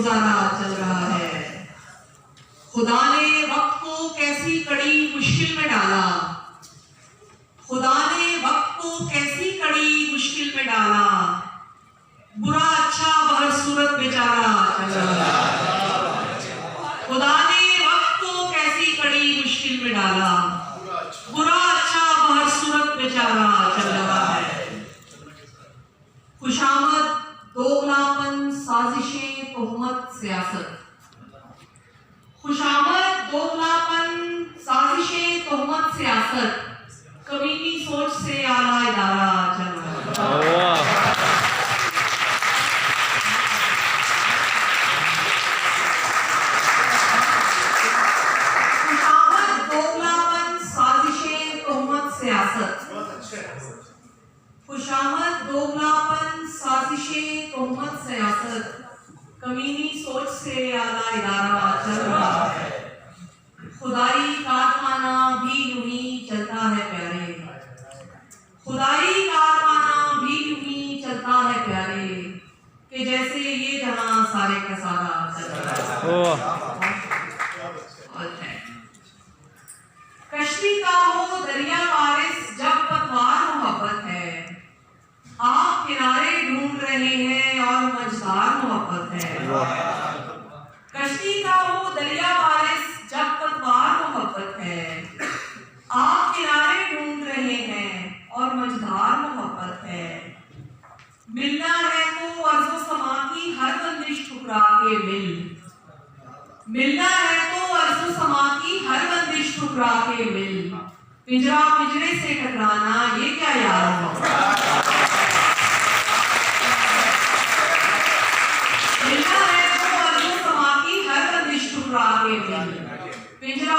गुजारा चल रहा है। खुदा ने वक्त को कैसी कड़ी मुश्किल में डाला, खुदा ने वक्त को कैसी कड़ी मुश्किल में डाला, बुरा अच्छा बहर सूरत बेचारा चल रहा है। खुदा ने वक्त को कैसी कड़ी मुश्किल में डाला, बुरा अच्छा बहर सूरत बेचारा चल रहा है। खुशामद, दोगलापन, साजिशें, तोहमत, सियासत। खुशामद, दोगलापन, साजिशें, तोहमत, सियासत, कमीनी सोच से आला इदारा चल रहा है। खुशामद, दोगलापन, साजिशें, तोहमत, सियासत। खुशामद, दोगलापन, साजिशें, तोहमत, सियासत, कमीनी सोच से आला इदारा चल रहा है। खुदाई कारखाना भी यूं ही चलता है प्यारे, खुदाई कारखाना भी यूं ही चलता है प्यारे, कि जैसे ये जहां सारे का सारा चल रहा है। कश्ती का हो दरिया वारिस जब पतवार मोहब्बत है, आप किनारे ढूंढ रहे हैं और मझधार मोहब्बत है। कश्ती का हो दरिया वारिस जब पतवार मोहब्बत है, आप किनारे ढूंढ रहे हैं और मझधार मोहब्बत है। मिलना है तो अर्ज़ो समा की हर बंदिश ठुकरा के मिल, मिलना है तो अर्ज़ो समा की हर बंदिश ठुकरा के मिल, पिंजरा पिंजरे से टकराना ये क्या यार है। मिलना है तो अर्ज़ो समा की हर बंदिश ठुकरा के मिल, पिंजरा